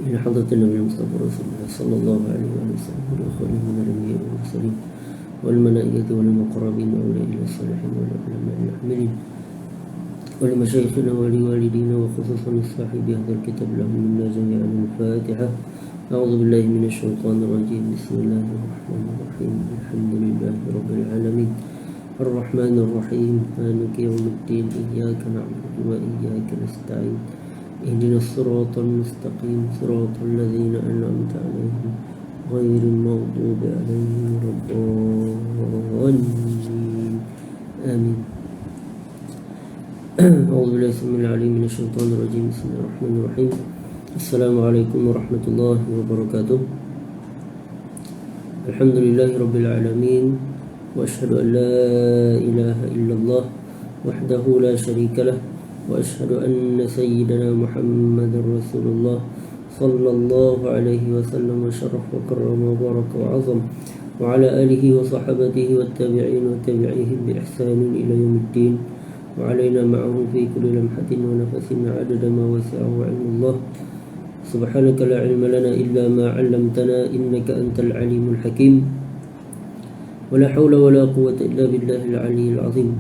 إلى حضرة النبي المصطفى رسول الله صلى الله عليه وسلم والأخوان من الأنبياء والمرسلين والملائكة والمقربين وأولياء الصالحين والعلماء العاملين ولمشايخنا ولوالدينا وخصوصا صاحب هذا الكتاب لهم منا جميعا. الفاتحة. أعوذ بالله من الشيطان الرجيم. بسم الله الرحمن الرحيم. الحمد لله رب العالمين الرحمن الرحيم مالك يوم الدين إياك نعبد وإياك نستعين اهدنا الصراط المستقيم صراط الذين أنعمت عليهم غير المغضوب عليهم ولا الضالين آمين. أعوذ بالله السميع العليم من الشيطان الرجيم. بسم الله الرحمن الرحيم. السلام عليكم ورحمة الله وبركاته. الحمد لله رب العالمين وأشهد أن لا إله إلا الله وحده لا شريك له وأشهد أن سيدنا محمد رسول الله صلى الله عليه وسلم وشرف وكرم وبارك وعظم وعلى آله وصحبه والتابعين وتابعيهم بإحسان إلى يوم الدين وعلينا معهم في كل لمحة ونفس عدد ما وسعه علم الله. سبحانك لا علم لنا إلا ما علمتنا إنك أنت العليم الحكيم ولا حول ولا قوة إلا بالله العلي العظيم.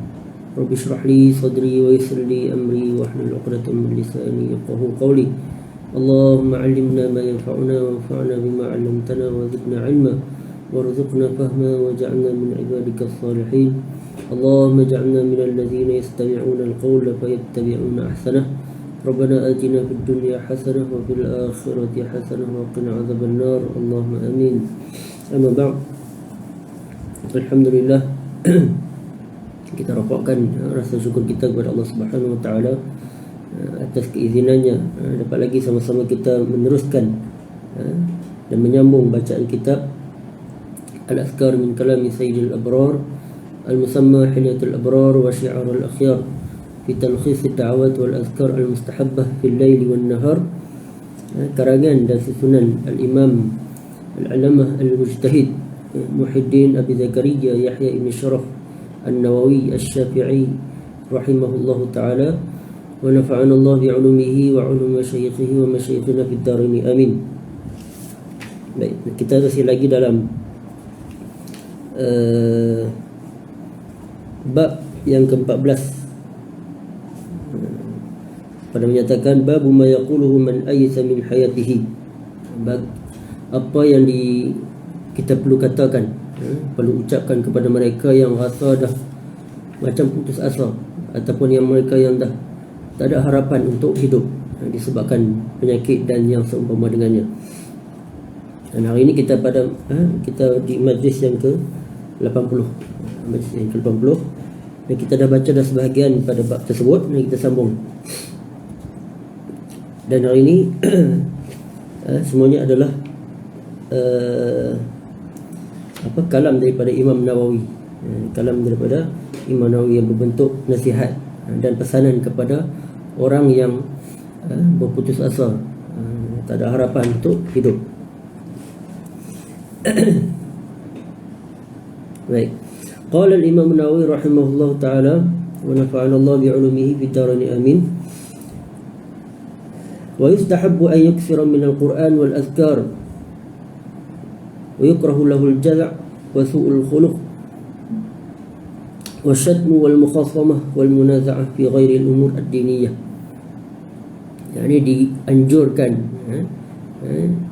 رب اشرح لي صدري ويسر لي أمري واحلل عقدة من لساني يفقهوا قولي. اللهم علمنا ما ينفعنا وانفعنا بما علمتنا وزدنا علما وارزقنا فهما واجعلنا من عبادك الصالحين. اللهم اجعلنا من الذين يستمعون القول فيتبعون أحسنه. ربنا آتنا في الدنيا حسنة وفي الآخرة حسنة وقنا عذاب النار. اللهم آمين. أما بعد. Alhamdulillah, kita rafakkan rasa syukur kita kepada Allah Subhanahu Wa Taala atas keizinannya dapat lagi sama-sama kita meneruskan dan menyambung bacaan kitab Al-Azkar min Kalami Sayyidil Abrar Al-Musamma Hilyatul Abrar wa Syi'arul Akhyar fi Talkhis Ad-Da'awat wal Azkar Al-Mustahabbah fil Lail wan Nahar, karangan dan susunan Al-Imam Al-Alamah Al-Mujtahid Muhyiddin Abi Zakaria Yahya ibn Sharaf An-Nawawi Asy-Syafi'i rahimahullahu ta'ala wa nafa'ana Allah bi'ulumihi wa 'ulum masyayikhihi wa masyayikhina fid dharain amin. Baik, kita masih lagi dalam bab yang ke-14 pada menyatakan bab ma yaquluhu man aysa min hayatihi, bab apa yang kita perlu katakan, perlu ucapkan kepada mereka yang rasa dah macam putus asa ataupun yang mereka yang dah tak ada harapan untuk hidup disebabkan penyakit dan yang seumpama dengannya. Dan hari ini kita kita di majlis yang ke-80, majlis yang ke-80, dan kita dah baca dah sebahagian pada bab tersebut dan kita sambung. Dan hari ini semuanya adalah kalam daripada Imam Nawawi, kalam daripada Imam Nawawi yang berbentuk nasihat dan pesanan kepada orang yang berputus asa, tak ada harapan untuk hidup. Baik. Qala al-Imam Nawawi rahimahullahu taala wa nafa'ana Allah bi'ulumihi fid dharain amin. Wa yustahabbu an yakthira min al-Qur'an wal azkar ويكره له الجزع وسوء الخلق والشتم والمخاصمة والمنازعة في غير الأمور الدينية. Yani dianjurkan,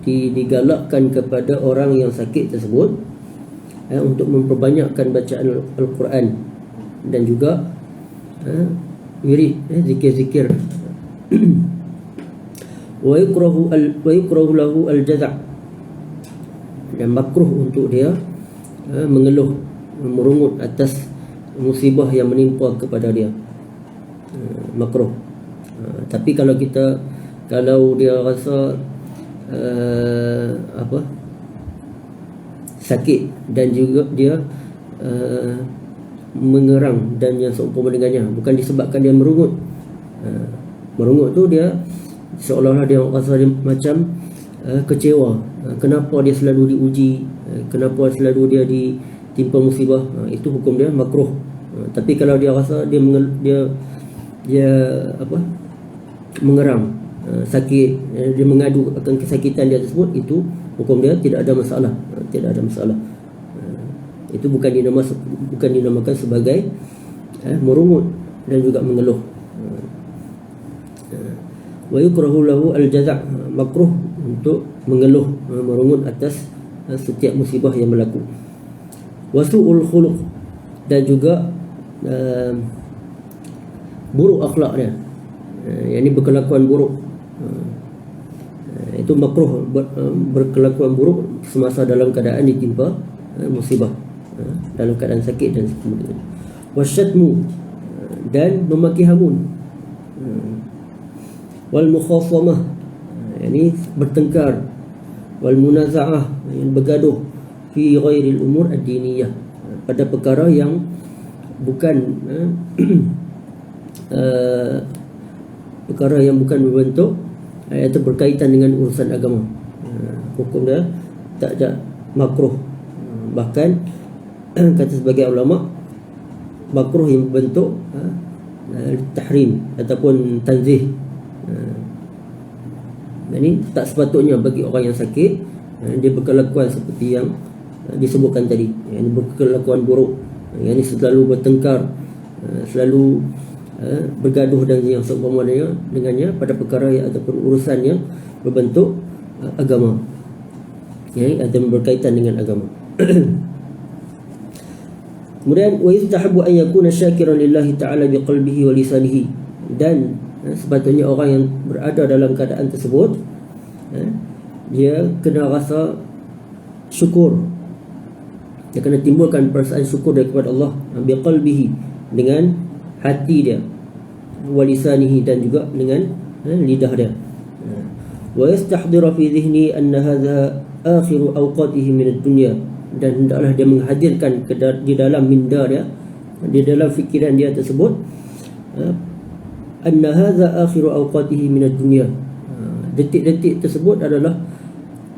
digalakkan kepada orang yang sakit tersebut untuk memperbanyakkan bacaan Al-Quran dan juga wirid, zikir-zikir. ويكره له الجزع, dan makruh untuk dia mengeluh, merungut atas musibah yang menimpa kepada dia, makruh. Tapi kalau dia rasa sakit dan juga dia mengerang dan yang seumpama dengannya, bukan disebabkan dia merungut. Merungut tu dia seolah-olah dia rasa dia macam kecewa, kenapa dia selalu diuji, kenapa selalu dia ditimpa musibah, itu hukum dia makruh. Tapi kalau dia rasa dia mengerang, sakit, dia mengadu akan kesakitan dia tersebut, itu hukum dia tidak ada masalah, tidak ada masalah. Itu bukan dinamakan sebagai merungut dan juga mengeluh. Wa yukrahu lahu al-jaza', makruh untuk mengeluh, merungut atas setiap musibah yang berlaku. Wa su'ul khuluq, dan juga buruk akhlak dia, yang ini berkelakuan buruk. Itu makruh berkelakuan buruk semasa dalam keadaan ditimpa musibah, dalam keadaan sakit dan sebagainya. Wasyatmu, dan memaki hamun. Wal mukhasamah, ini bertengkar. Wal munaza'ah, yang bergaduh. Fi ghairil umur ad-diniyah, pada perkara yang bukan perkara yang bukan berbentuk atau berkaitan dengan urusan agama. Hukum dia tak ada makruh. Bahkan kata sebagai ulama, makruh yang berbentuk tahrim ataupun tanzih. Ini tak sepatutnya bagi orang yang sakit dia berkelakuan seperti yang disebutkan tadi, yang berkelakuan buruk, yang ini selalu bertengkar, selalu bergaduh dan yang seumpama dengannya pada perkara yang ataupun urusan yang berbentuk agama, atau berkaitan dengan agama. Kemudian wa yustahabbu an yakuna syakiran lillahi ta'ala biqalbihi wa lisanihi, dan sepatutnya orang yang berada dalam keadaan tersebut dia kena rasa syukur, dia kena timbulkan perasaan syukur daripada Allah biqalbihi, dengan hati dia, wa lisanihi, dan juga dengan lidah dia. Wa yastahdira fi dhihni anna hadha akhiru awqatihi min ad-dunya, dan hendaklah dia menghadirkan di dalam minda dia, di dalam fikiran dia tersebut, anna hadha akhiru awqatihi min ad-dunya, detik-detik tersebut adalah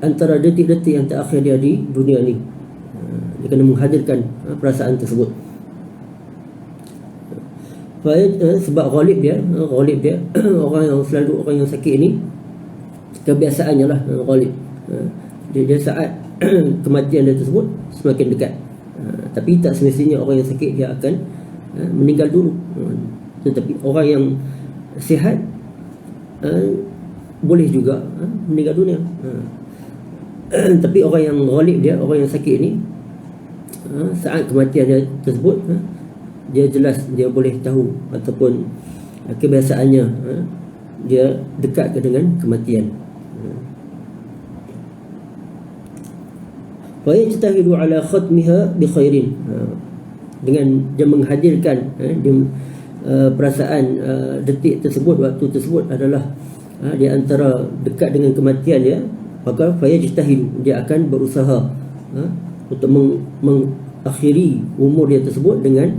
antara detik-detik yang terakhir dia di dunia ni. Dia kena menghadirkan perasaan tersebut. Sebab ghalib dia orang yang sakit ni kebiasaannya lah ghalib, dia saat kematian dia tersebut semakin dekat. Tapi tak semestinya orang yang sakit dia akan meninggal dulu. Tetapi orang yang sihat boleh juga meninggal dunia. Tapi orang yang ghalib dia, orang yang sakit ni, saat kematian dia tersebut, dia jelas, dia boleh tahu ataupun kebiasaannya dia dekat dengan kematian. Wa yajtahidu ala khatmiha bi khairin, dengan dia menghadirkan perasaan detik tersebut, waktu tersebut adalah di antara dekat dengan kematian dia, maka fa yajtahidu, dia akan berusaha untuk mengakhiri umur dia tersebut dengan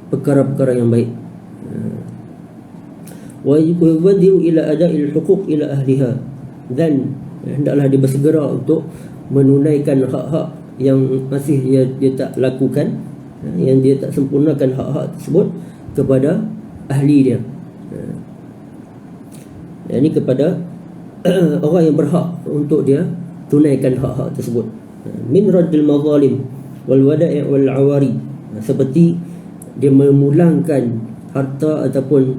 perkara-perkara yang baik. Wa yubadiru ila ada'il huquq ila ahliha, dan hendaklah dia bersegera untuk menunaikan hak-hak yang masih dia tak lakukan, yang dia tak sempurnakan hak-hak tersebut kepada ahli dia, yakni kepada orang yang berhak untuk dia tunaikan hak-hak tersebut. Min raddil mazalim wal wada'i wal awari, seperti dia memulangkan harta ataupun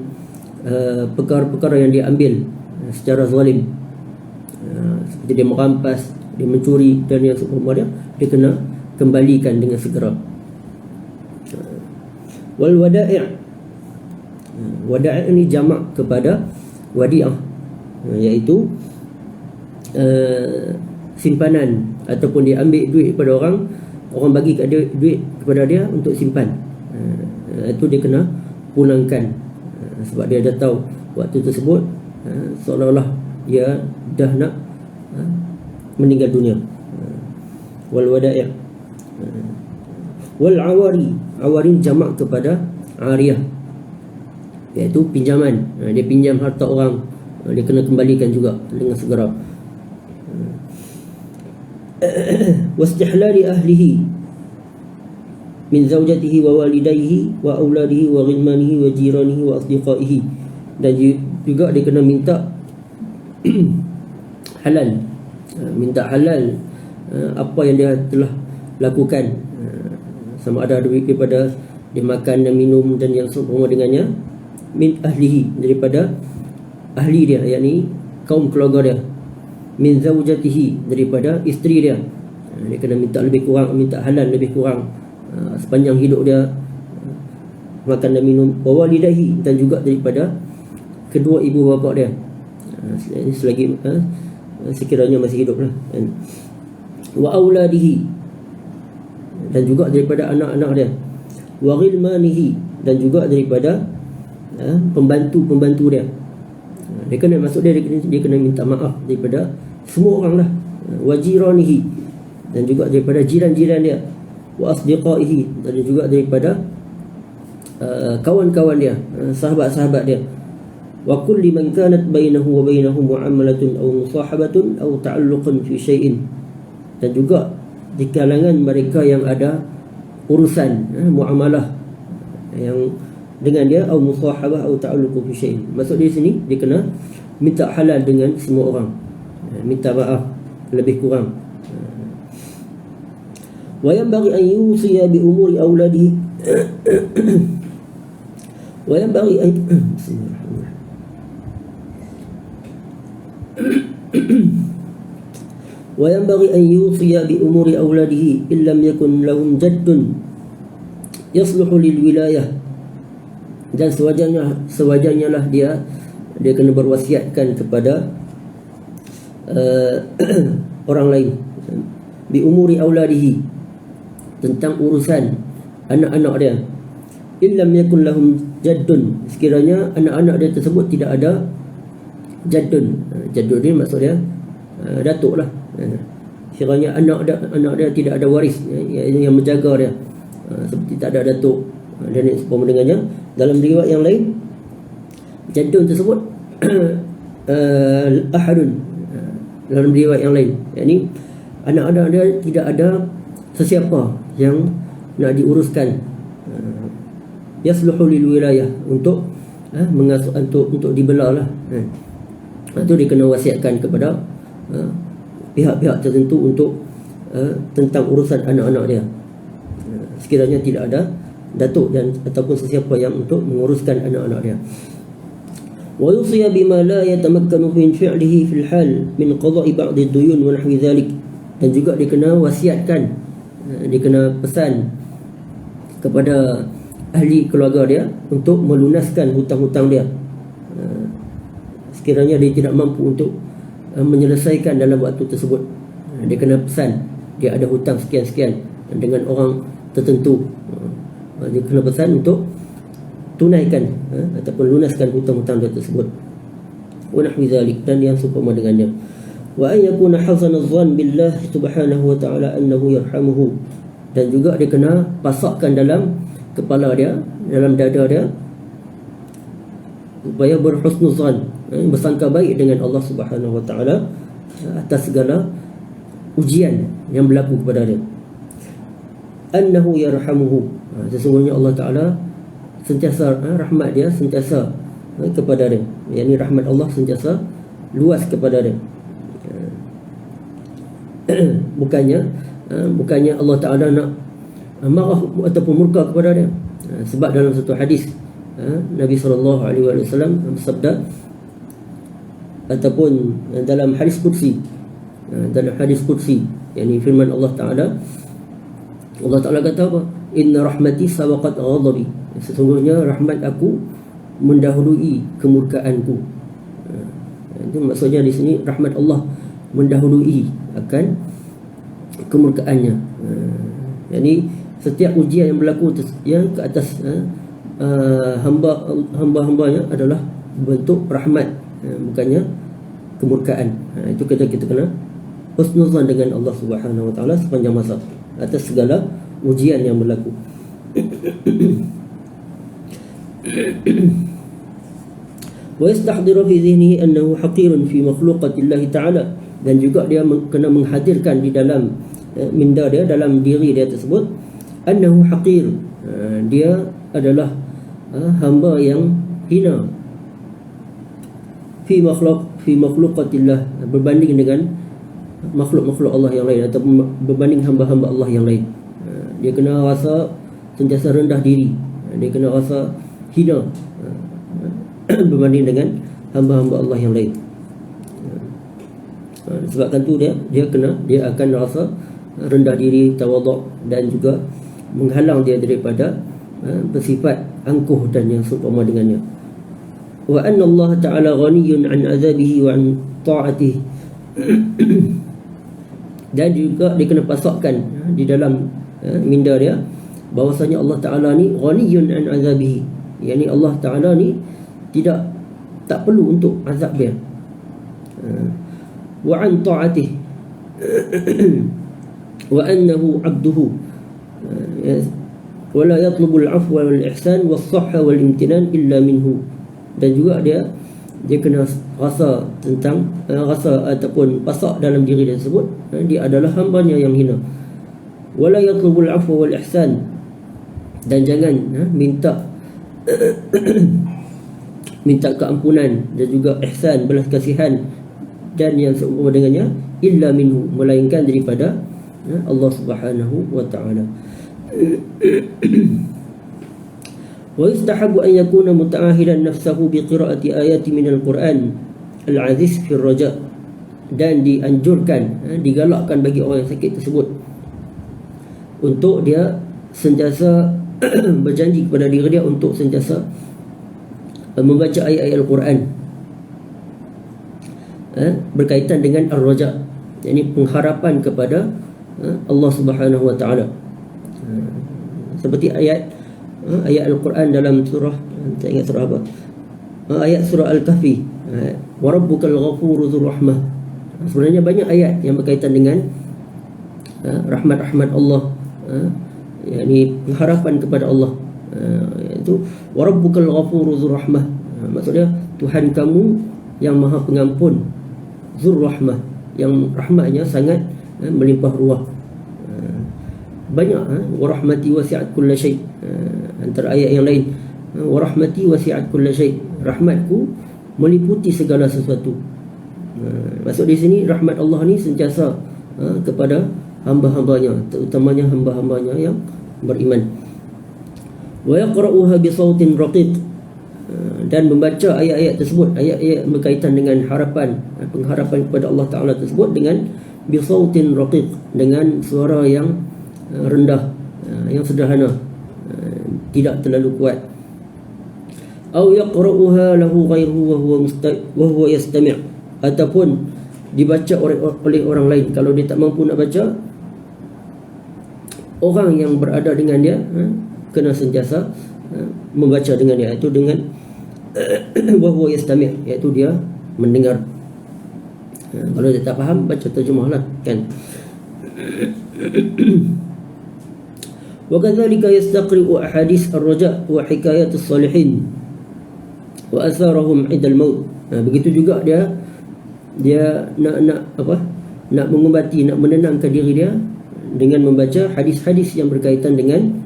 perkara-perkara yang dia ambil secara zalim, seperti dia merampas, dia mencuri dan yang seumpama dia kena kembalikan dengan segera. Wal wada'i', wada'i' ini jamak kepada wadi'ah, iaitu simpanan, ataupun dia ambil duit daripada orang bagi duit kepada dia untuk simpan, itu dia kena pulangkan, sebab dia dah tahu waktu tersebut seolah-olah dia dah nak meninggal dunia. Wal wada'i' wal awari, awari jamak kepada ariyah, iaitu pinjaman. Dia pinjam harta orang, dia kena kembalikan juga dengan segera. Wastihlali ahlihi min zawjatihi wa walidayhi wa auladihi wa ghilmanihi wa jiranihi wa asdiqaihi, dan juga dia kena minta halal, minta halal apa yang dia telah lakukan, sama ada daripada dia makan dan minum dan yang seumpama dengannya, min ahlihi, daripada ahli dia, yakni kaum keluarga dia, min zaujatihi, daripada isteri dia. Dia kena minta lebih kurang, minta halal lebih kurang sepanjang hidup dia, makan dan minum. Wa walidahi, dan juga daripada kedua ibu bapa dia, selagi sekiranya masih hidup lah. Wa auladihi, dan juga daripada anak-anak dia. Wa ghilmanihi, dan juga daripada pembantu-pembantu dia. Dia kena, maksud dia kena minta maaf daripada semua orang lah. Wa jiranihi, dan juga daripada jiran-jiran dia. Wa asdiqaihi, dan juga daripada kawan-kawan dia, sahabat-sahabat dia. Wa kulli man kanat bainahu wa bainahu muamalatun aw musahabatun aw ta'alluqun fi syai'in, dan juga di kalangan mereka yang ada urusan muamalah yang dengan dia, atau musahabah atau ta'alluqu fi syai'in. Maksud di sini dia kena minta halal dengan semua orang, minta maaf lebih kurang. Wa yanbaghi an yusiya bi umuri auladihi wa yanbaghi an wa yanbaghi an yusiya bi umuri auladihi illam yakun lahum jaddun yasluhu lil wilayah, dan sewajarnya lah dia kena berwasiatkan kepada orang lain, bi umuri auladihi, tentang urusan anak-anak dia. Illam yakun lahum jaddun, sekiranya anak-anak dia tersebut tidak ada jaddun. Jaddun ni maksud dia datuk lah. Sekiranya anak dia tidak ada waris yang menjaga dia, seperti tak ada datuk dan seumpama dengannya. Dalam riwayat yang lain, jaddun tersebut ahadun, dalam riwayat yang lain, yakni anak-anak dia tidak ada sesiapa yang nak diuruskan, yasluhu lil wilayah, untuk mengasuh, untuk dibelah lah. Itu dia kena wasiatkan kepada pihak-pihak tertentu untuk tentang urusan anak-anak dia, sekiranya tidak ada datuk dan ataupun sesiapa yang untuk menguruskan anak-anak dia. Wa yusiya bima la yatamakkanu min fi'lihi fil hal min qada'i ba'd ad-duyun wa nahwi dhalik, dan juga dia kena wasiatkan, dia kena pesan kepada ahli keluarga dia untuk melunaskan hutang-hutang dia, sekiranya dia tidak mampu untuk menyelesaikan dalam waktu tersebut. Dia kena pesan dia ada hutang sekian-sekian dengan orang tertentu, dia kena pesan untuk tunaikan ataupun lunaskan hutang-hutang dia tersebut. Wa nahwi dzalik, dan yang seumpama dengannya. Wa an yakuna hasana adh-dhann billah subhanahu wa ta'ala annahu yarhamuhu, dan juga dia kena pasakkan dalam kepala dia, dalam dada dia, supaya berhusnuzan, bersangka baik dengan Allah Subhanahu wa ta'ala atas segala ujian yang berlaku kepada dia. Annahu yarhamuhu, sesungguhnya Allah Ta'ala sentiasa, rahmat dia sentiasa kepada dia, yakni rahmat Allah sentiasa luas kepada dia. Bukannya Allah Ta'ala nak marah ataupun murka kepada dia. Sebab dalam satu hadis Nabi SAW bersabda, ataupun dalam hadis qudsi, yakni firman Allah Ta'ala kata apa? Inna rahmati sabaqat ghadabi, sesungguhnya rahmat aku mendahului kemurkaanku. Itu maksudnya di sini rahmat Allah mendahului akan kemurkaannya. Yani setiap ujian yang berlaku yang ke atas hamba-hambanya adalah bentuk rahmat, bukannya kemurkaan. Itu kita kena husnuzan dengan Allah Subhanahu wa ta'ala sepanjang masa atas segala ujian yang berlaku. Wa yastahdhiru fi dhihnihi annahu haqirun fi makhluqatillah ta'ala, dan juga dia kena menghadirkan di dalam minda dia, dalam diri dia tersebut, annahu haqir, dia adalah hamba yang hina, fi fi makhluqatillah, berbanding dengan makhluk-makhluk Allah yang lain ataupun berbanding hamba-hamba Allah yang lain. Dia kena rasa sentiasa rendah diri, dia kena rasa hina berbanding dengan hamba-hamba Allah yang lain. Sebabkan tu dia akan rasa rendah diri, tawaduk, dan juga menghalang dia daripada bersifat angkuh dan yang seumpama dengannya. Wa anna Allah Ta'ala ghaniyun an azabihi wa an ta'atihi. Dan juga dia kena pasakkan di dalam minda dia bahawasanya Allah Ta'ala ni ghaniyun an azabihi, yakni Allah Ta'ala ni tak perlu untuk azab dia. Wa an ta'atihi wa annahu 'abduhu wa la yatlubu al-'afwa wal ihsan was sahha wal imtinan illa minhu. Dan juga dia kena rasa tentang rasa ataupun pasak dalam diri dia tersebut, dia adalah hambanya yang hina. Wala yatlubul afwa wal ihsan, dan jangan minta minta keampunan dan juga ihsan, belas kasihan dan yang seumpama dengannya, illa minhu, melainkan daripada Allah Subhanahu wa taala. Wa yustahabu an yakuna muta'ahidan nafsahu bi qira'ati ayati min al-Quran al-aziz fi ar-raja, dan dianjurkan, digalakkan bagi orang yang sakit tersebut untuk dia sentiasa berjanji kepada diri dia untuk sentiasa membaca ayat-ayat Al-Quran berkaitan dengan ar-raja, yakni pengharapan kepada Allah Subhanahu wa taala. Seperti ayat Al-Quran dalam surah, tak ingat surah apa, ayat surah Al-Kahfi, wa rabbukal ghafuru dzur rahmah. Sebenarnya banyak ayat yang berkaitan dengan rahmat-rahmat Allah, yakni pengharapan kepada Allah, iaitu wa rabbukal ghafuru dzur rahmah. Maksudnya Tuhan kamu yang Maha Pengampun, dzur rahmah, yang rahmatnya sangat melimpah ruah. Banyak wa rahmati wasi'at kulla syai', antara ayat yang lain, wa rahmati wasi'at kulla syai', rahmatku meliputi segala sesuatu. Maksud di sini rahmat Allah ni sentiasa kepada hamba-hambanya, terutamanya hamba-hambanya yang beriman. Wa yaqra'uha bi sautin raqiq, dan membaca ayat-ayat tersebut, ayat-ayat berkaitan dengan harapan, pengharapan kepada Allah Ta'ala tersebut dengan bi sautin raqiq, dengan suara yang rendah, yang sederhana, tidak terlalu kuat. Au yaqra'uha lahu ghairuhu wa huwa yastami', ataupun dibaca oleh orang lain. Kalau dia tak mampu nak baca, orang yang berada dengan dia kena sentiasa membaca dengan dia, iaitu dengan wa huwa yastami', iaitu dia mendengar. Kalau dia tak faham, baca terjemahlah, kan. Wa kadzalika yastaqri'u ahadits ar-raja' wa hikayat as-salihin wa atharahum 'inda al-maut. Begitu juga dia nak mengubati, nak menenangkan diri dia dengan membaca hadis-hadis yang berkaitan dengan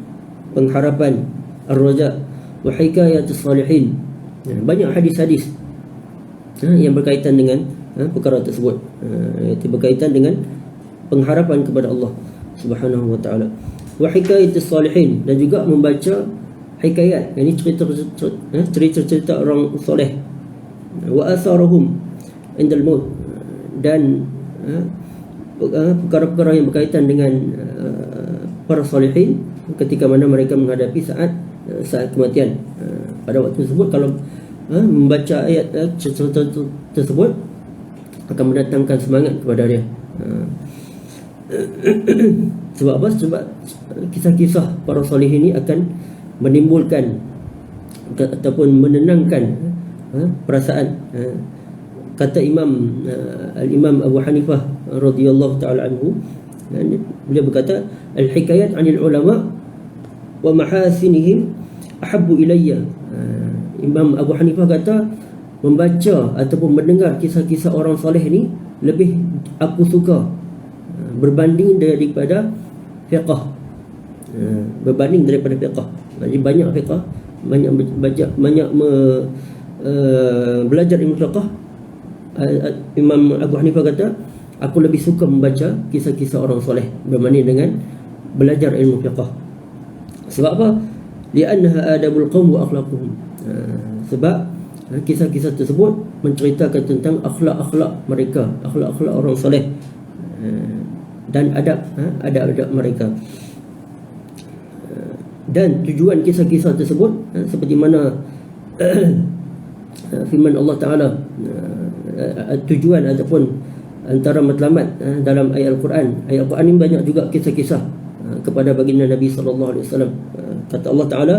pengharapan ar-raja' wa hikayat as-salihin. Banyak hadis-hadis yang berkaitan dengan perkara tersebut, iaitu berkaitan dengan pengharapan kepada Allah Subhanahu wa taala. Wa hikayatus salihin, dan juga membaca hikayat, yakni cerita-cerita orang soleh. Wa asarahum indal maut, dan perkara-perkara yang berkaitan dengan para salihin ketika mana mereka menghadapi saat kematian. Pada waktu tersebut, kalau membaca ayat cerita tersebut akan mendatangkan semangat kepada dia. Sebab apa? Sebab kisah-kisah para soleh ini akan menimbulkan ataupun menenangkan perasaan. Kata Al-Imam Abu Hanifah radhiyallahu ta'ala anhu, beliau berkata, al-hikayat 'anil ulama wa mahasinihim ahabbu ilayya. Imam Abu Hanifah kata, membaca ataupun mendengar kisah-kisah orang soleh ni lebih aku suka berbanding daripada fiqh. Berbanding daripada fiqh. Jadi banyak fiqh, banyak baca, banyak belajar ilmu fiqh, Imam Abu Hanifah kata, aku lebih suka membaca kisah-kisah orang soleh berbanding dengan belajar ilmu fiqh. Sebab apa? Li'annaha adabul qaum wa akhlaquhum. Sebab kisah-kisah tersebut menceritakan tentang akhlak-akhlak mereka, akhlak-akhlak orang soleh, dan adab-adab mereka. Dan tujuan kisah-kisah tersebut seperti mana firman Allah Ta'ala, tujuan ataupun antara matlamat dalam ayat Al-Quran. Ayat Al-Quran ini banyak juga kisah-kisah kepada baginda Nabi SAW. Kata Allah Ta'ala,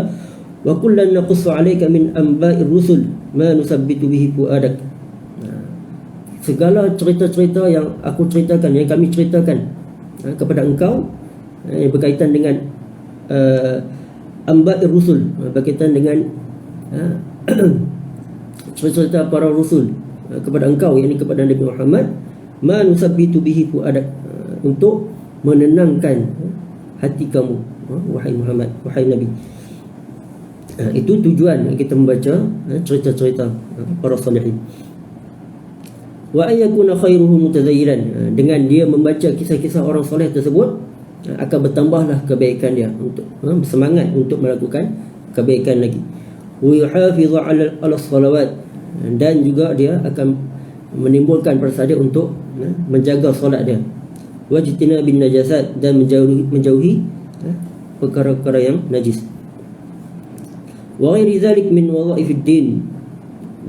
wa kullan naqussu 'alaika min anba'ir rusul ma nusabbitu bihi fu'adak. Segala cerita-cerita yang aku ceritakan, yang kami ceritakan kepada engkau, yang berkaitan dengan anba'ir rusul, berkaitan dengan cerita para rasul kepada engkau, yakni kepada Nabi Muhammad, ma nusabbitu bihi fu'adak, untuk menenangkan hati kamu, wahai Muhammad, wahai Nabi. Itu tujuan kita membaca cerita-cerita para salihin. Wa ayyakuna khairuhum mutazayyiran, dengan dia membaca kisah-kisah orang soleh tersebut akan bertambahlah kebaikan dia, untuk bersemangat untuk melakukan kebaikan lagi. Wa yuhafizu 'ala salawat, dan juga dia akan menimbulkan perasaan dia untuk menjaga solat dia. Wajtina bin najasat, dan menjauhi perkara-perkara yang najis. Wa ghairi zalik min wadha'ifid din,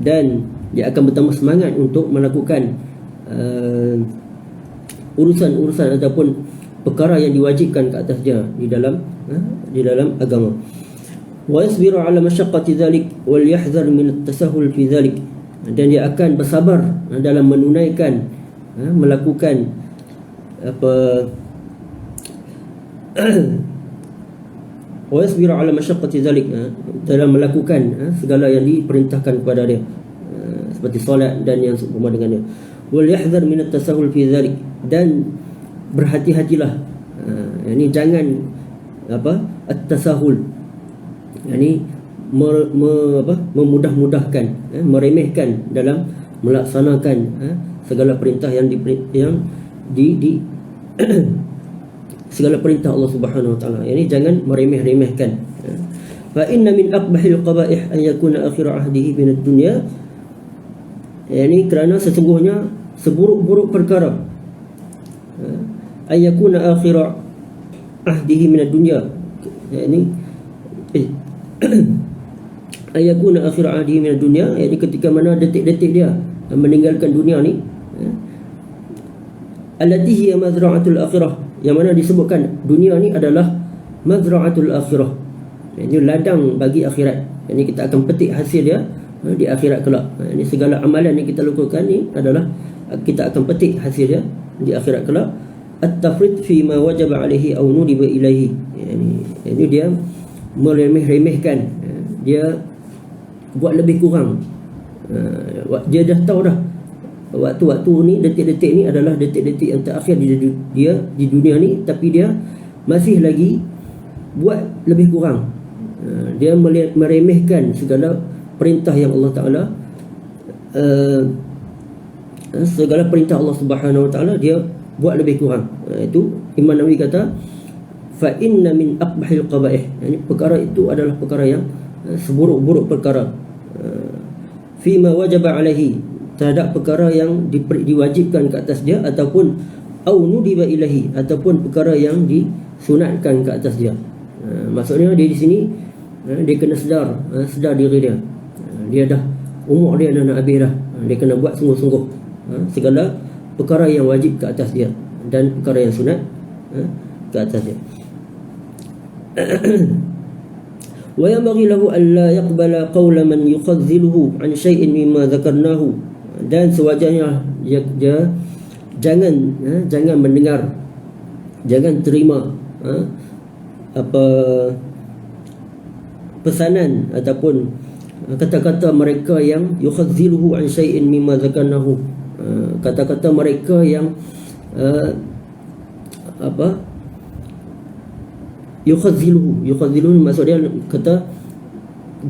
dan dia akan bertambah semangat untuk melakukan urusan-urusan ataupun perkara yang diwajibkan ke atas dia di dalam agama. Wa yasbiru ala masyaqqati dhalik wal yahzar min at-tasahhul fi dhalik, dan dia akan bersabar dalam menunaikan, melakukan wa yasbiru ala masyaqqati dhalik, dalam melakukan segala yang diperintahkan kepada dia, seperti solat dan yang seumpama dengan dia. Wal yahzar min at-tasahhul fi dhalik, dan berhati-hatilah, yani jangan at-tasahul, yani memudah-mudahkan, meremehkan dalam melaksanakan segala perintah yang segala perintah Allah Subhanahu wa taala. Yani jangan meremeh-remehkan. Fa inna min aqbahil qaba'ih an yakuna akhir ahdihi min ad-dunya, yani kerana sesungguhnya seburuk-buruk perkara an yakuna akhir ahdihi min ad-dunya, yani an yakuna akhir ahdihi min ad-dunya, yani ketika mana detik-detik dia meninggalkan dunia ni, allati hiya mazra'atul akhirah, yang mana disebutkan dunia ni adalah mazra'atul akhirah, ini ladang bagi akhirat. Ini kita akan petik hasil dia di akhirat kelak. Ini segala amalan yang kita lakukan ni adalah kita akan petik hasil dia di akhirat kelak. At-tafrid fi ma wajaba alaihi aw nudiba ilaihi, ini dia meremeh-remehkan, dia buat lebih kurang. Dia dah tahu dah waktu-waktu ni, detik-detik ni adalah detik-detik yang terakhir dia di dunia ni, tapi dia masih lagi buat lebih kurang. Dia meremehkan segala perintah yang Allah Ta'ala, segala perintah Allah Subhanahu Wa Ta'ala dia buat lebih kurang. Itu Imam Nawawi kata, fa inna min aqbahil qaba'ih, yani perkara itu adalah perkara yang seburuk-buruk perkara, fima wajaba alaihi, terhadap perkara yang diwajibkan ke atas dia, ataupun au nudiba ilahi, ataupun perkara yang disunatkan ke atas dia. Maksudnya dia di sini dia kena sedar diri dia. Dia dah umur dia dah nak habis dah. Dia kena buat sungguh-sungguh segala perkara yang wajib ke atas dia dan perkara yang sunat ke atas dia. Wa yanbaghi lahu an la yaqbala qawla man yukhazziluhu an shay'in mimma dzakarnahu, dan sewajarnya dia jangan mendengar, jangan terima pesanan ataupun kata-kata mereka yang yukhazziluhu an shay'in mimma dzakarnahu, kata-kata mereka yang yukhazziluhu maksud dia kata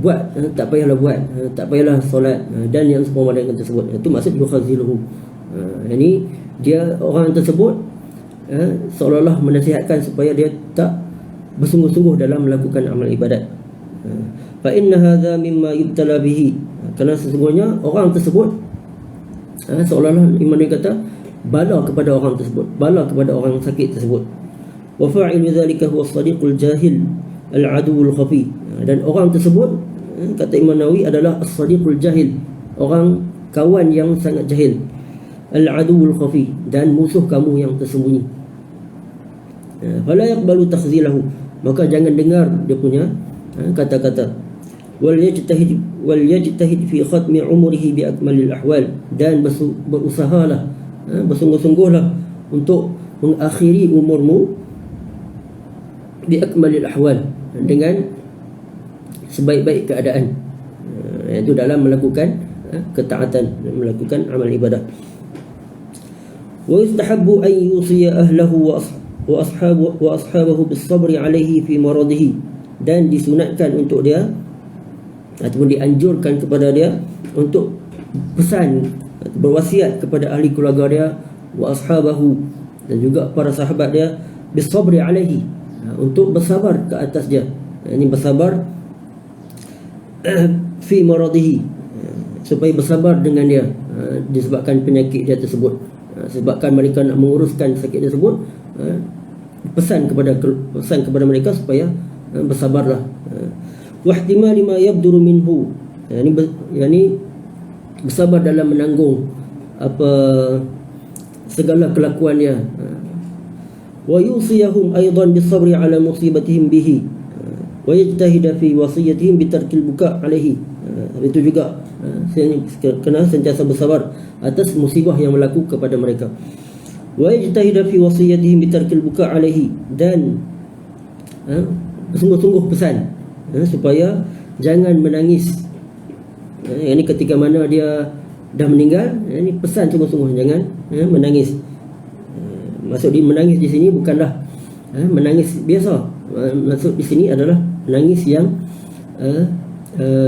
buat, tak payahlah buat, tak payahlah solat, dan yang semua dengan tersebut. Itu maksud yukhaziluhu. Ini dia, orang tersebut seolah-olah menasihatkan supaya dia tak bersungguh-sungguh dalam melakukan amal ibadat. Fa inna hadza mimma yubtala bihi, kerana sesungguhnya orang tersebut seolah-olah Imam dia kata bala kepada orang tersebut, bala kepada orang sakit tersebut. Wa fa'ilu dzalika huwa as-sadiqul jahil al-aduwul khafi, dan orang tersebut kata Imam Nawawi adalah as-sadiqul jahil, orang kawan yang sangat jahil, al-aduwul khafi, dan musuh kamu yang tersembunyi. Fala yaqbalu takhzilahu, maka jangan dengar dia punya kata-kata. Wal yajtahid fi khatmi umrihi bi akmalil ahwal, dan berusahalah, bersungguh-sungguhlah untuk mengakhiri umurmu bi akmalil ahwal, dengan sebaik-baik keadaan, iaitu dalam melakukan ketaatan, melakukan amal ibadah. Wa yustahabbu an yusiya ahlahu wa ashabahu bis sabri alaihi fi maradihi, dan disunatkan untuk dia ataupun dianjurkan kepada dia untuk pesan, berwasiat kepada ahli keluarga dia, wa ashabahu, dan juga para sahabat dia, bis sabri alaihi, untuk bersabar ke atas dia. Ini bersabar fi maradihi, supaya bersabar dengan dia disebabkan penyakit dia tersebut, sebabkan mereka nak menguruskan sakit tersebut. Pesan kepada mereka supaya bersabarlah. Wa ihtimali ma yabduru minhu, yani bersabar dalam menanggung apa segala kelakuan dia. Wa yusiyahum aidan bisabri ala musibatihim bihi wa yajtahida fi wasiyatihim bitarkil buka alaihi. Itu juga kena sentiasa bersabar atas musibah yang berlaku kepada mereka. Wa yajtahida fi wasiyatihim bitarkil buka alaihi, dan sungguh-sungguh pesan supaya jangan menangis. Ini ketika mana dia dah meninggal, ini pesan sungguh-sungguh jangan menangis. Maksud di menangis di sini bukanlah menangis biasa. Maksud di sini adalah menangis yang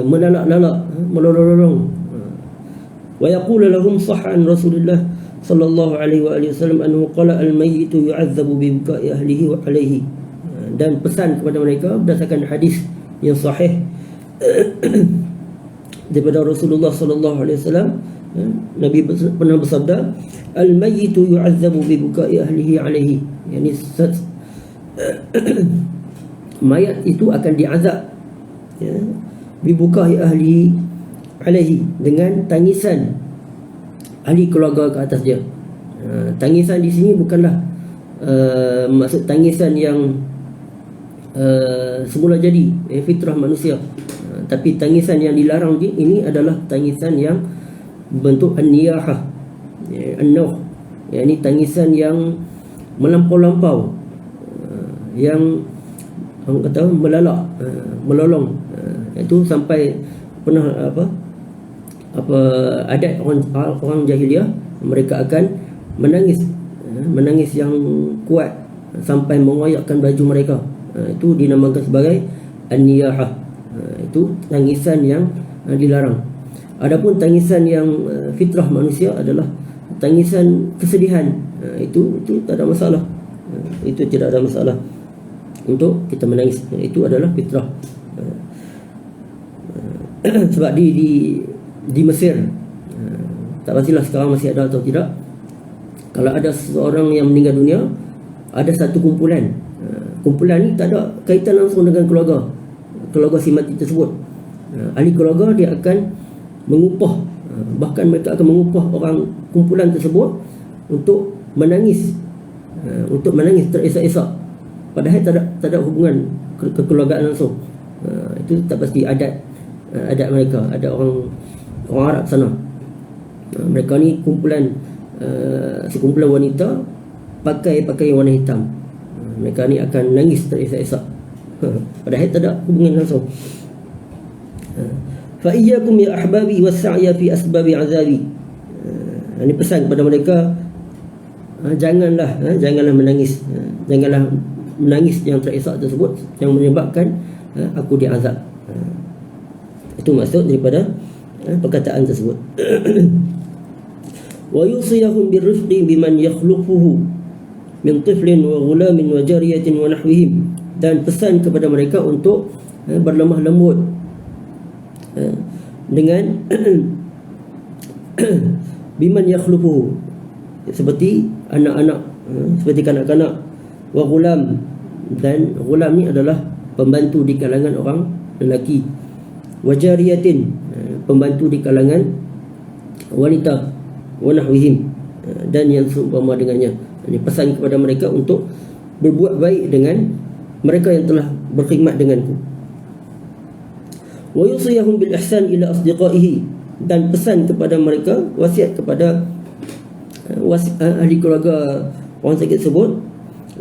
melalak-lalak, melolong-lolong. Wa yaqulu lahum sahhan Rasulullah sallallahu alaihi wasallam annahu qala al-mayyitu yu'adzabu bi buka'i ahlihi wa alaihi, dan pesan kepada mereka berdasarkan hadis yang sahih daripada Rasulullah sallallahu alaihi wasallam. Nabi pernah bersabda, al-mayyitu yu'adzabu bi buka'i ahlihi alaihi, yani mayat itu akan diazab bi buka'i ahlihi alaihi, dengan tangisan ahli keluarga ke atas dia. Tangisan di sini bukanlah maksud tangisan yang semula jadi, fitrah manusia, tapi tangisan yang dilarang ini adalah tangisan yang bentuk an-niyahah, an-nawh, yakni tangisan yang melampau-lampau, yang orang kata melalak, melolong. Itu sampai pernah adat orang jahiliah, mereka akan menangis yang kuat sampai mengoyakkan baju mereka. Itu dinamakan sebagai an-niyahah. Itu tangisan yang dilarang. Adapun tangisan yang fitrah manusia adalah tangisan kesedihan. Itu tak ada masalah. Itu tidak ada masalah untuk kita menangis. Itu adalah fitrah. Sebab di Mesir, tak pastilah sekarang masih ada atau tidak, kalau ada seseorang yang meninggal dunia, ada satu kumpulan. Kumpulan ni tak ada kaitan langsung dengan keluarga si mati tersebut. Ahli keluarga dia akan mengupah, bahkan mereka akan mengupah orang kumpulan tersebut untuk menangis terisak-isak, padahal tak ada hubungan kekeluargaan langsung. Itu tak pasti adat mereka, ada orang Arab sana. Mereka ni sekumpulan wanita pakai warna hitam. Mereka ni akan nangis terisak-isak, padahal tak ada hubungan langsung. Fa iyyakum ya ahbabi was-sa'ya fi asbabi azabi. Ini pesan kepada mereka, janganlah menangis, janganlah menangis yang terisak tersebut yang menyebabkan aku diazab. Itu maksud daripada perkataan tersebut. Wa yusiyahum birrifqi biman yakhluquhu min tiflin wa ghulamin wa jariyatin wa nahwihim, dan pesan kepada mereka untuk berlemah lembut dengan biman yakhluquhu, seperti anak-anak, seperti kanak-kanak, wa ghulam, dan ghulam ni adalah pembantu di kalangan orang lelaki, wa jariyatin, pembantu di kalangan wanita, wa nahwihim, dan yang seumpama dengannya. Ini pesan kepada mereka untuk berbuat baik dengan mereka yang telah berkhidmat denganku. Wa yusiyahum bil ihsan ila asdiqaihi, dan pesan kepada mereka, wasiat kepada ahli keluarga orang sakit tersebut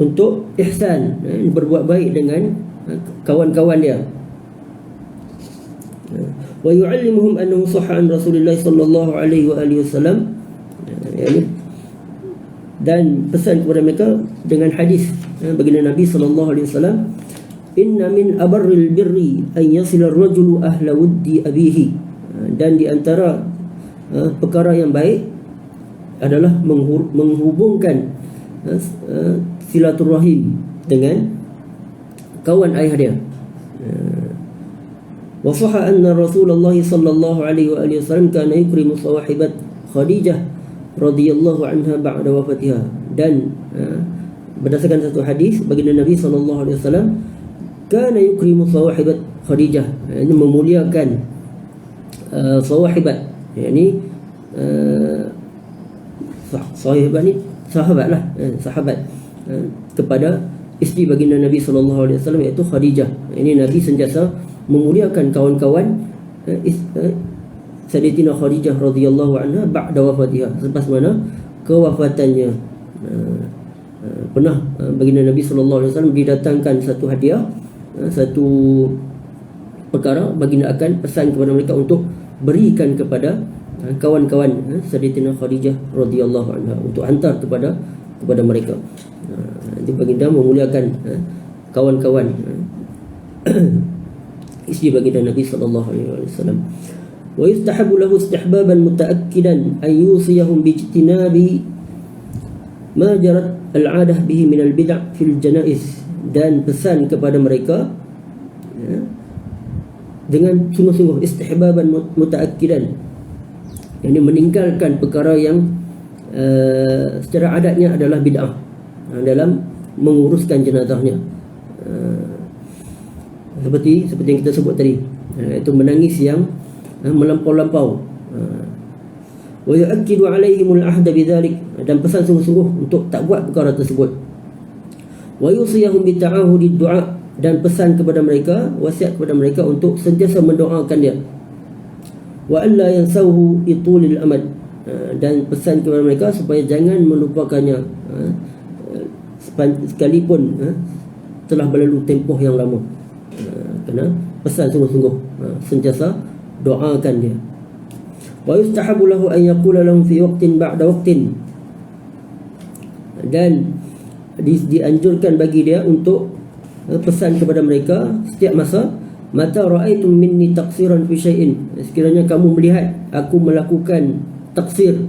untuk ihsan, berbuat baik dengan kawan-kawan dia. Wa yu'allimuhum annahu sahha an Rasulillah sallallahu alaihi wa alihi wasallam, dan pesan kepada mereka dengan hadis baginda Nabi sallallahu alaihi wasallam, inna min abarril birri an yasila ar-rajulu ahla wuddi abihi, dan di antara perkara yang baik adalah menghubungkan silaturahim dengan kawan ayah dia. Wa sahha anna Rasulullah sallallahu alaihi wa alihi wasallam kana yukrimu sawahibat Khadijah radhiyallahu anha ba'da wafatiha, dan berdasarkan satu hadis baginda Nabi sallallahu alaihi wasallam kana yukrimu sawahibat Khadijah, ini memuliakan sawahibat, yakni sahabat ni sahabatlah, sahabat kepada isteri baginda Nabi sallallahu alaihi wasallam, iaitu Khadijah. Ini Nabi sentiasa memuliakan kawan-kawan Sayyidatina Khadijah radhiyallahu anha ba'da wafatiha, selepas mana kewafatannya. Pernah baginda Nabi sallallahu alaihi wasallam didatangkan satu hadiah, satu perkara, baginda akan pesan kepada mereka untuk berikan kepada kawan-kawan Sayyidatina Khadijah radhiyallahu anha, untuk hantar kepada mereka. Jadi baginda memuliakan kawan-kawan isteri baginda Nabi sallallahu alaihi wasallam. Wa yustahabu lahu istihbaban mutaakkidan an yusiyahum bi ijtinabi ma jarat al-'adah bihi min al-bid' fil janaiz, dan pesan kepada mereka dengan sungguh-sungguh, istihbaban mutaakkidan, yang meninggalkan perkara yang secara adatnya adalah bid'ah dalam menguruskan jenazahnya. Seperti yang kita sebut tadi, itu menangis yang melampau-lampau. Wa yu'akkidu 'alaihimul 'ahda bidzalik, dan pesan sungguh-sungguh untuk tak buat perkara tersebut. Wa yusiyahum bi ta'ahudid du'a, dan pesan kepada mereka, wasiat kepada mereka untuk sentiasa mendoakan dia. Wa alla yansawhu itulil amad, dan pesan kepada mereka supaya jangan melupakannya sekalipun telah berlalu tempoh yang lama. Kena pesan sungguh-sungguh, sentiasa doakan dia. Wa yustahabu lahu an yaqula lahum fi waqtin ba'da waqtin, dan dianjurkan bagi dia untuk pesan kepada mereka setiap masa, mata ra'aitum minni taqsiran fi syai'in, sekiranya kamu melihat aku melakukan taksir,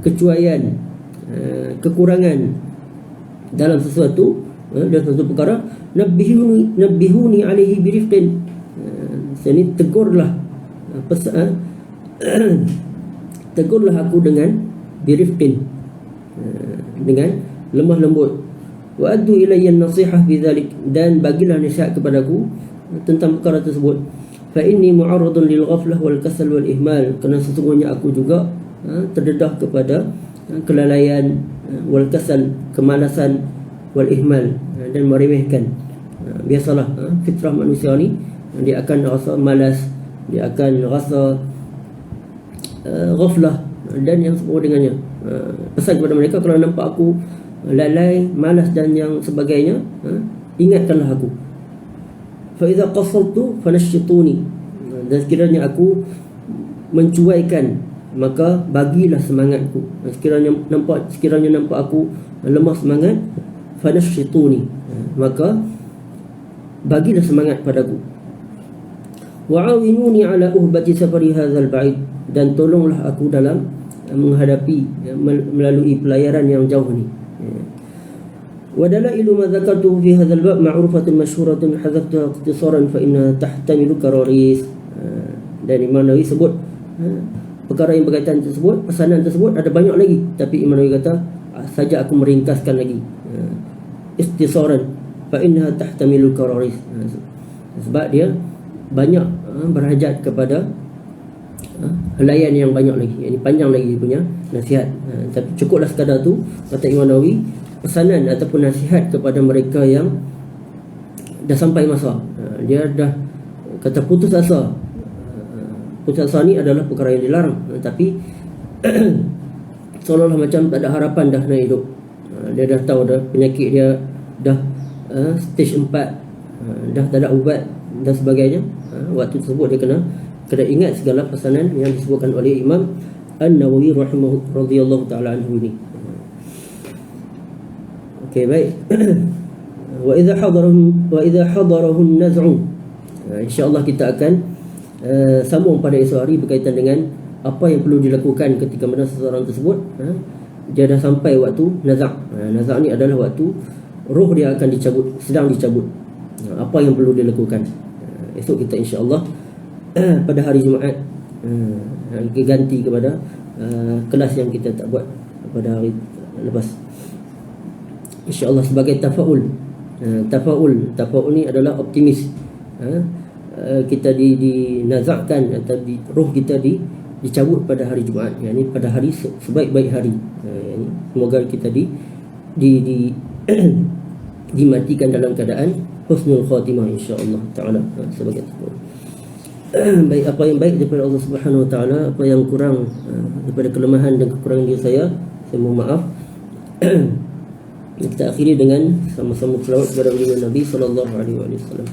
kecuaian, kekurangan dalam sesuatu, dalam sesuatu perkara, nabbihuni alaihi birifqin, ini tegurlah, tegurlah aku dengan birifqin, dengan lemah lembut. Wa addu ilayya an-nasihah bidzalik, dan bagilah nasihat kepadaku tentang perkara tersebut. Fa inni mu'arradun lil ghaflah wal kasal wal ihmal, kerana sesungguhnya aku juga terdedah kepada kelalaian, wal kasal, kemalasan, wal ihmal, dan meremehkan. Biasalah fitrah manusia ni, dia akan rasa malas, dia akan rasa ghaflah, dan yang serupa dengannya. Pesan kepada mereka, kalau nampak aku lalai, malas dan yang sebagainya, ingatkanlah aku. Fa idza qasaltu fanashituni, dan sekiranya aku mencuaikan, maka bagilah semangatku. Sekiranya nampak aku lemah semangat, fanashituni, maka bagilah semangat padaku. wa'awinuni ala uhbati safari hadzal ba'id, dan tolonglah aku dalam menghadapi melalui pelayaran yang jauh ni. Wa dalailu ma dzakartuhu fi hadzal bab ma'rufatun masyhuratun hadzaftuha ikhtisaran fa inna tahtamilu kararis. Dan Imam Nawawi sebut perkara yang berkaitan tersebut, pesanan tersebut ada banyak lagi, tapi Imam Nawawi kata saja aku meringkaskan lagi. Ikhtisaran fa inna tahtamilu kararis. Sebab dia banyak berhajat kepada helaian yang banyak lagi, yang panjang lagi punya nasihat. Tapi cukuplah sekadar tu, kata Imam Nawawi, pesanan ataupun nasihat kepada mereka yang dah sampai masa, dia dah kata putus asa. Putus asa ni adalah perkara yang dilarang, tapi seolah-olah macam tak ada harapan dah nak hidup. Dia dah tahu dah penyakit dia dah stage 4, dah tak ada ubat dan sebagainya. Waktu tersebut dia kena ingat segala pesanan yang disebutkan oleh Imam An-Nawawi radhiyallahu ta'ala anhu ini. Okey, baik. Wa idza hadarahu an-naz'u, insya-Allah kita akan sambung pada esok hari berkaitan dengan apa yang perlu dilakukan ketika mana seseorang tersebut dia dah sampai waktu nazak. Nazak ni adalah waktu roh dia akan dicabut, sedang dicabut. Apa yang perlu dilakukan esok kita insya-Allah pada hari Jumaat, ganti kepada kelas yang kita tak buat pada hari lepas, insya-Allah, sebagai tafaul. Tafaul ni adalah optimis. Kita dinazakkan atau roh kita dicabut pada hari Jumaat, yakni pada hari sebaik-baik hari. Semoga kita dimatikan dalam keadaan husnul khatimah insya-Allah taala sebagai tafaul. Baik, apa yang baik daripada Allah Subhanahu Wa Taala, apa yang kurang daripada kelemahan dan kekurangan diri saya mohon maaf. Kita akhiri dengan sama-sama selawat kepada Nabi sallallahu alaihi wasallam.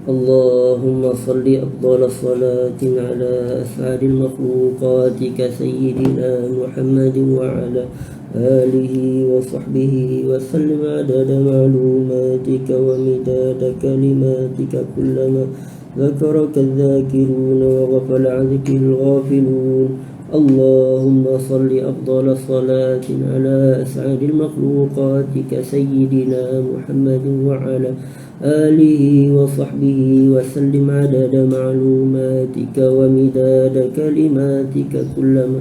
Allahumma salli afdhalas salatin ala as'adil makhluqatika sayyidina Muhammadin wa ala alihi wa sahbihi wa sallim adada ma'lumatika wa midada kalimatika kullama ذكرك الذاكرون وغفل عن ذكر الغافلون. اللهم صل أفضل صلاة على أسعد المخلوقات كسيدنا محمد وعلى آله وصحبه وسلم عدد معلوماتك ومداد كلماتك كلما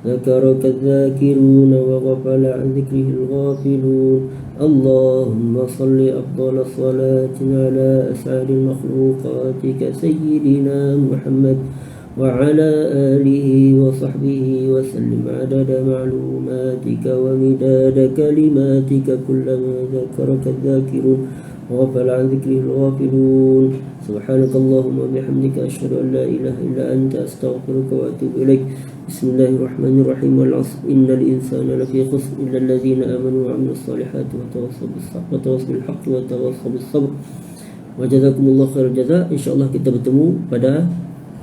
ذكرك الذاكرون وغفل عن ذكره الغافلون. اللهم صل أفضل صلاة على أسعد المخلوقات كسيدنا محمد وعلى آله وصحبه وسلم عدد معلوماتك ومداد كلماتك كلما ذكرك الذاكرون وغفل عن ذكره الغافلون. سبحانك اللهم وبحمدك أشهد أن لا إله إلا أنت أستغفرك وأتوب إليك. بسم الله الرحمن الرحيم. والعصر إن الإنسان لفي خسر إلا الذين آمنوا وعملوا الصالحات وتواصوا بالحق وتواصوا بالصبر. وجزاكم الله خير الجزاء. InsyaAllah kita bertemu pada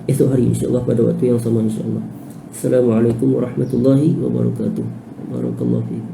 esok hari, insyaAllah pada waktu yang sama insyaAllah. Assalamualaikum warahmatullahi wabarakatuh. Barakallahu fiikum.